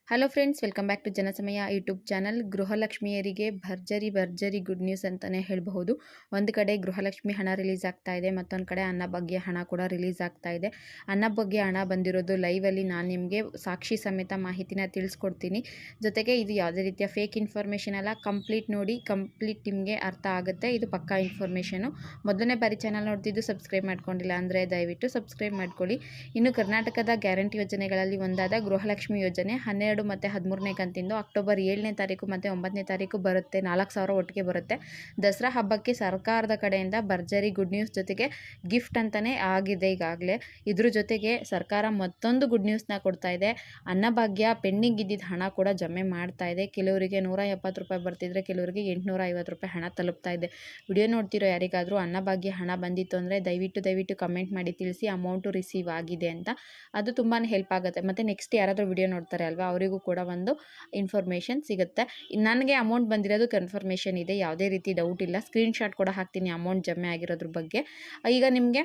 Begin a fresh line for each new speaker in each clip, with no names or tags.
Hello friends, welcome back to Janasamaya YouTube channel. ಗೃಹಲಕ್ಷ್ಮಿಯರಿಗೆ ಭರ್ಜರಿ good news ಅಂತಲೇ ಹೇಳಬಹುದು. ಒಂದು ಕಡೆ ಗೃಹಲಕ್ಷ್ಮಿ ಹಣ ರಿಲೀಸ್ ಆಗ್ತಾ ಇದೆ, ಮತ್ತೊಂದು ಕಡೆ ಅನ್ನಭಾಗ್ಯ ಹಣ ಕೂಡ ರಿಲೀಸ್ ಆಗ್ತಾ ಇದೆ. ಅನ್ನಭಾಗ್ಯ ಹಣ ಬಂದಿರೋದು ಲೈವಲ್ಲಿ ನಾನು ನಿಮಗೆ ಸಾಕ್ಷಿ ಸಮೇತ ಮಾಹಿತಿನ ತಿಳಿಸ್ಕೊಡ್ತೀನಿ. ಜೊತೆಗೆ ಇದು ಯಾವುದೇ ರೀತಿಯ ಫೇಕ್ ಇನ್ಫಾರ್ಮೇಷನ್ ಅಲ್ಲ, ಕಂಪ್ಲೀಟ್ ನೋಡಿ, ಕಂಪ್ಲೀಟ್ ನಿಮಗೆ ಅರ್ಥ ಆಗುತ್ತೆ. ಇದು ಪಕ್ಕಾ ಇನ್ಫಾರ್ಮೇಷನು. ಮೊದಲನೇ ಬಾರಿ ಚಾನಲ್ ನೋಡ್ತಿದ್ದು ಸಬ್ಸ್ಕ್ರೈಬ್ ಮಾಡ್ಕೊಂಡಿಲ್ಲ ಅಂದರೆ ದಯವಿಟ್ಟು ಸಬ್ಸ್ಕ್ರೈಬ್ ಮಾಡ್ಕೊಳ್ಳಿ. ಇನ್ನು ಕರ್ನಾಟಕದ ಗ್ಯಾರಂಟಿ ಯೋಜನೆಗಳಲ್ಲಿ ಒಂದಾದ ಗೃಹಲಕ್ಷ್ಮಿ ಯೋಜನೆ 12 ಮತ್ತು 13ನೇ ಕಂತಿಂದು ಅಕ್ಟೋಬರ್ 7ನೇ ತಾರೀಕು ಮತ್ತು 9ನೇ ತಾರೀಕು ಬರುತ್ತೆ. 4,000 ಒಟ್ಟಿಗೆ ಬರುತ್ತೆ. ದಸರಾ ಹಬ್ಬಕ್ಕೆ ಸರ್ಕಾರದ ಕಡೆಯಿಂದ ಭರ್ಜರಿ ಗುಡ್ ನ್ಯೂಸ್ ಜೊತೆಗೆ ಗಿಫ್ಟ್ ಅಂತಲೇ ಆಗಿದೆ ಈಗಾಗಲೇ. ಇದ್ರ ಜೊತೆಗೆ ಸರ್ಕಾರ ಮತ್ತೊಂದು ಗುಡ್ ನ್ಯೂಸ್ನ ಕೊಡ್ತಾ ಇದೆ. ಅನ್ನಭಾಗ್ಯ ಪೆಂಡಿಂಗ್ ಇದ್ದಿದ್ದ ಹಣ ಕೂಡ ಜಮೆ ಮಾಡ್ತಾ ಇದೆ. ಕೆಲವರಿಗೆ 170 ರೂಪಾಯಿ ಬರ್ತಿದ್ರೆ ಕೆಲವರಿಗೆ 850 ರೂಪಾಯಿ ಹಣ ತಲುಪ್ತಾ ಇದೆ. ವಿಡಿಯೋ ನೋಡ್ತಿರೋ ಯಾರಿಗಾದರೂ ಅನ್ನಭಾಗ್ಯ ಹಣ ಬಂದಿತ್ತು ಅಂದರೆ ದಯವಿಟ್ಟು ಕಮೆಂಟ್ ಮಾಡಿ ತಿಳಿಸಿ ಅಮೌಂಟು ರಿಸೀವ್ ಆಗಿದೆ ಅಂತ. ಅದು ತುಂಬಾ ಹೆಲ್ಪ್ ಆಗುತ್ತೆ. ಮತ್ತು ನೆಕ್ಸ್ಟ್ ಯಾರಾದರೂ ವಿಡಿಯೋ ನೋಡ್ತಾರೆ ಅಲ್ವಾ, ಅವರಿಗೂ ಕೂಡ ಒಂದು ಇನ್ಫಾರ್ಮೇಷನ್ ಸಿಗುತ್ತೆ. ನನಗೆ ಅಮೌಂಟ್ ಬಂದಿರೋದು ಕನ್ಫರ್ಮೇಷನ್ ಇದೆ, ಯಾವುದೇ ರೀತಿ ಡೌಟ್ ಇಲ್ಲ. ಸ್ಕ್ರೀನ್ಶಾಟ್ ಕೂಡ ಹಾಕ್ತೀನಿ ಅಮೌಂಟ್ ಜಮೆ ಆಗಿರೋದ್ರ ಬಗ್ಗೆ. ಈಗ ನಿಮಗೆ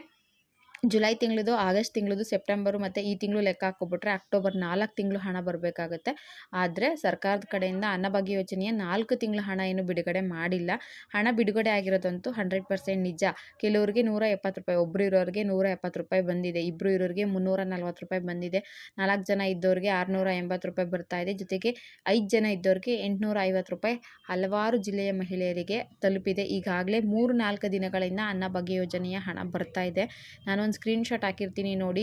ಜುಲೈ ತಿಂಗಳದು, ಆಗಸ್ಟ್ ತಿಂಗಳದು, ಸೆಪ್ಟೆಂಬರು ಮತ್ತು ಈ ತಿಂಗಳು ಲೆಕ್ಕ ಹಾಕ್ಕೊಬಿಟ್ರೆ ಅಕ್ಟೋಬರ್ 4 ತಿಂಗಳು ಹಣ ಬರಬೇಕಾಗುತ್ತೆ. ಆದರೆ ಸರ್ಕಾರದ ಕಡೆಯಿಂದ ಅನ್ನಭಾಗ್ಯ ಯೋಜನೆಯ 4 ತಿಂಗಳ ಹಣ ಏನು ಬಿಡುಗಡೆ ಮಾಡಿಲ್ಲ. ಹಣ ಬಿಡುಗಡೆ ಆಗಿರೋದಂತೂ 100% ನಿಜ. ಕೆಲವರಿಗೆ 170 ರೂಪಾಯಿ, ಒಬ್ಬರು ಇರೋರಿಗೆ 170 ರೂಪಾಯಿ ಬಂದಿದೆ, ಇಬ್ಬರು ಇರೋರಿಗೆ 340 ರೂಪಾಯಿ ಬಂದಿದೆ, 4 ಜನ ಇದ್ದವ್ರಿಗೆ 680 ರೂಪಾಯಿ ಬರ್ತಾ ಇದೆ. ಜೊತೆಗೆ 5 ಜನ ಇದ್ದವ್ರಿಗೆ 850 ರೂಪಾಯಿ ಹಲವಾರು ಜಿಲ್ಲೆಯ ಮಹಿಳೆಯರಿಗೆ ತಲುಪಿದೆ. ಈಗಾಗಲೇ 3-4 ದಿನಗಳಿಂದ ಅನ್ನಭಾಗ್ಯ ಯೋಜನೆಯ ಹಣ ಬರ್ತಾ ಇದೆ. ನಾನು ಸ್ಕ್ರೀನ್ಶಾಟ್ ಹಾಕಿರ್ತೀನಿ ನೋಡಿ.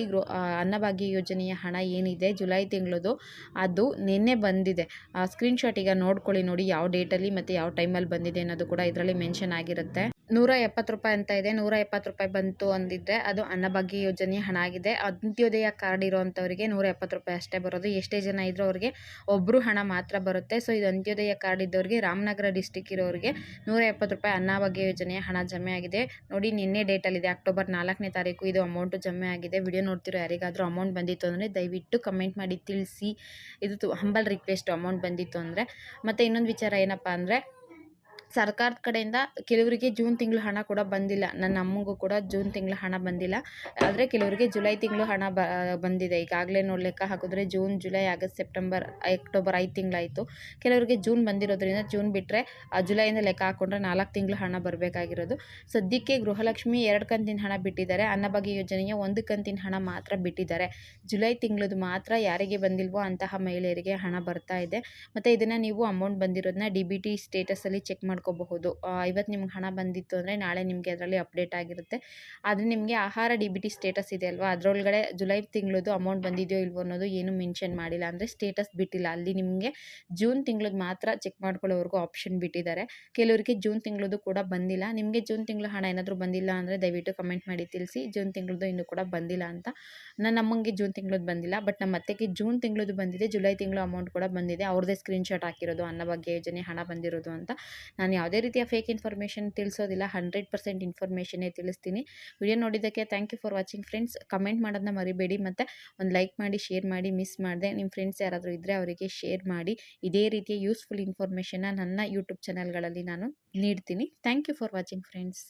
ಅನ್ನಭಾಗ್ಯ ಯೋಜನೆಯ ಹಣ ಏನಿದೆ ಜುಲೈ ತಿಂಗಳದು, ಅದು ನಿನ್ನೆ ಬಂದಿದೆ. ಆ ಸ್ಕ್ರೀನ್ಶಾಟ್ ಈಗ ನೋಡ್ಕೊಳ್ಳಿ, ನೋಡಿ ಯಾವ ಡೇಟಲ್ಲಿ ಮತ್ತು ಯಾವ ಟೈಮಲ್ಲಿ ಬಂದಿದೆ ಅನ್ನೋದು ಕೂಡ ಇದರಲ್ಲಿ ಮೆನ್ಷನ್ ಆಗಿರುತ್ತೆ. 170 ರೂಪಾಯಿ ಅಂತ ಇದೆ. 170 ರೂಪಾಯಿ ಬಂತು ಅಂದಿದ್ರೆ ಅದು ಅನ್ನಭಾಗ್ಯ ಯೋಜನೆಯ ಹಣ ಆಗಿದೆ. ಅಂತ್ಯೋದಯ ಕಾರ್ಡ್ ಇರೋವಂಥವರಿಗೆ 170 ರೂಪಾಯಿ ಅಷ್ಟೇ ಬರೋದು. ಎಷ್ಟೇ ಜನ ಇದ್ರೂ ಅವ್ರಿಗೆ ಒಬ್ಬರು ಹಣ ಮಾತ್ರ ಬರುತ್ತೆ. ಸೊ ಇದು ಅಂತ್ಯೋದಯ ಕಾರ್ಡ್ ಇದ್ದವ್ರಿಗೆ, ರಾಮನಗರ ಡಿಸ್ಟಿಕ್ ಇರೋರಿಗೆ 170 ರೂಪಾಯಿ ಅನ್ನಭಾಗ್ಯ ಯೋಜನೆಯ ಹಣ ಜಮೆ ಆಗಿದೆ. ನೋಡಿ ನಿನ್ನೆ ಡೇಟಲ್ಲಿದೆ, ಅಕ್ಟೋಬರ್ 4ನೇ ತಾರೀಕು ಇದು ಅಮೌಂಟು ಜಮೆ ಆಗಿದೆ. ವಿಡಿಯೋ ನೋಡ್ತಿರೋ ಯಾರಿಗಾದರೂ ಅಮೌಂಟ್ ಬಂದಿತ್ತು ಅಂದರೆ ದಯವಿಟ್ಟು ಕಮೆಂಟ್ ಮಾಡಿ ತಿಳಿಸಿ. ಇದು ಹಂಬಲ್ ರಿಕ್ವೆಸ್ಟ್ ಅಮೌಂಟ್ ಬಂದಿತ್ತು ಅಂದರೆ. ಮತ್ತು ಇನ್ನೊಂದು ವಿಚಾರ ಏನಪ್ಪ ಅಂದರೆ, ಸರ್ಕಾರದ ಕಡೆಯಿಂದ ಕೆಲವರಿಗೆ ಜೂನ್ ತಿಂಗಳು ಹಣ ಕೂಡ ಬಂದಿಲ್ಲ. ನನ್ನ ಅಮ್ಮಗೂ ಕೂಡ ಜೂನ್ ತಿಂಗಳ ಹಣ ಬಂದಿಲ್ಲ. ಆದರೆ ಕೆಲವರಿಗೆ ಜುಲೈ ತಿಂಗಳು ಹಣ ಬಂದಿದೆ. ಈಗಾಗಲೇ ನೋಡಿ ಲೆಕ್ಕ ಹಾಕಿದ್ರೆ June, July, August, September, October 5 ತಿಂಗಳಾಯಿತು. ಕೆಲವರಿಗೆ ಜೂನ್ ಬಂದಿರೋದ್ರಿಂದ ಜೂನ್ ಬಿಟ್ಟರೆ ಜುಲೈಯಿಂದ ಲೆಕ್ಕ ಹಾಕ್ಕೊಂಡ್ರೆ 4 ತಿಂಗಳು ಹಣ ಬರಬೇಕಾಗಿರೋದು. ಸದ್ಯಕ್ಕೆ ಗೃಹಲಕ್ಷ್ಮಿ 2 ಕಂತಿನ ಹಣ ಬಿಟ್ಟಿದ್ದಾರೆ. ಅನ್ನಭಾಗ್ಯ ಯೋಜನೆಯ 1 ಕಂತಿನ ಹಣ ಮಾತ್ರ ಬಿಟ್ಟಿದ್ದಾರೆ. ಜುಲೈ ತಿಂಗಳದು ಮಾತ್ರ ಯಾರಿಗೆ ಬಂದಿಲ್ವೋ ಅಂತಹ ಮಹಿಳೆಯರಿಗೆ ಹಣ ಬರ್ತಾ ಇದೆ. ಮತ್ತು ಇದನ್ನು ನೀವು ಅಮೌಂಟ್ ಬಂದಿರೋದನ್ನ DBT ಸ್ಟೇಟಸಲ್ಲಿ ಚೆಕ್ ಮಾಡ್ಕೋಬಹುದು. ಇವತ್ತು ನಿಮ್ಗೆ ಹಣ ಬಂದಿತ್ತು ಅಂದರೆ ನಾಳೆ ನಿಮಗೆ ಅದರಲ್ಲಿ ಅಪ್ಡೇಟ್ ಆಗಿರುತ್ತೆ. ಆದರೆ ನಿಮಗೆ ಆಹಾರ DBT ಸ್ಟೇಟಸ್ ಇದೆ ಅಲ್ವಾ, ಅದರೊಳಗಡೆ ಜುಲೈ ತಿಂಗಳದು ಅಮೌಂಟ್ ಬಂದಿದೆಯೋ ಇಲ್ವೋ ಅನ್ನೋದು ಏನು ಮೆನ್ಷನ್ ಮಾಡಿಲ್ಲ, ಅಂದರೆ ಸ್ಟೇಟಸ್ ಬಿಟ್ಟಿಲ್ಲ. ಅಲ್ಲಿ ನಿಮಗೆ ಜೂನ್ ತಿಂಗಳದ್ದು ಮಾತ್ರ ಚೆಕ್ ಮಾಡ್ಕೊಳ್ಳೋವರೆಗೂ ಆಪ್ಷನ್ ಬಿಟ್ಟಿದ್ದಾರೆ. ಕೆಲವರಿಗೆ ಜೂನ್ ತಿಂಗಳದು ಕೂಡ ಬಂದಿಲ್ಲ. ನಿಮಗೆ ಜೂನ್ ತಿಂಗಳ ಹಣ ಏನಾದರೂ ಬಂದಿಲ್ಲ ಅಂದರೆ ದಯವಿಟ್ಟು ಕಮೆಂಟ್ ಮಾಡಿ ತಿಳಿಸಿ. ಜೂನ್ ತಿಂಗಳದು ಇನ್ನೂ ಕೂಡ ಬಂದಿಲ್ಲ ಅಂತ. ನನ್ನ ಅಮ್ಮಂಗೆ ಜೂನ್ ತಿಂಗಳದ್ದು ಬಂದಿಲ್ಲ, ಬಟ್ ನಮ್ಮ ಅತ್ತೆಗೆ ಜೂನ್ ತಿಂಗಳದು ಬಂದಿದೆ. ಜುಲೈ ತಿಂಗಳು ಅಮೌಂಟ್ ಕೂಡ ಬಂದಿದೆ. ಅವ್ರದ್ದೇ ಸ್ಕ್ರೀನ್ಶಾಟ್ ಹಾಕಿರೋದು ಅನ್ನಭಾಗ್ಯ ಯೋಜನೆ ಹಣ ಬಂದಿರೋದು ಅಂತ. ನಾನು ಯಾವುದೇ ರೀತಿಯ ಫೇಕ್ ಇನ್ಫಾರ್ಮೇಷನ್ ತಿಳಿಸೋದಿಲ್ಲ, 100% ಇನ್ಫಾರ್ಮೇಷನ್ನೇ ತಿಳಿಸ್ತೀನಿ. ವಿಡಿಯೋ ನೋಡಿದ್ದಕ್ಕೆ thank you for watching friends. Comment ಮಾಡೋದನ್ನ ಮರಿಬೇಡಿ, ಮತ್ತು ಒಂದು ಲೈಕ್ ಮಾಡಿ, ಶೇರ್ ಮಾಡಿ. ಮಿಸ್ ಮಾಡಿದೆ ನಿಮ್ಮ ಫ್ರೆಂಡ್ಸ್ ಯಾರಾದರೂ ಇದ್ದರೆ ಅವರಿಗೆ ಶೇರ್ ಮಾಡಿ. ಇದೇ ರೀತಿಯ ಯೂಸ್ಫುಲ್ ಇನ್ಫಾರ್ಮೇಷನ್ನ ನನ್ನ ಯೂಟ್ಯೂಬ್ ಚಾನಲ್ಗಳಲ್ಲಿ ನಾನು ನೀಡ್ತೀನಿ. Thank you for watching friends.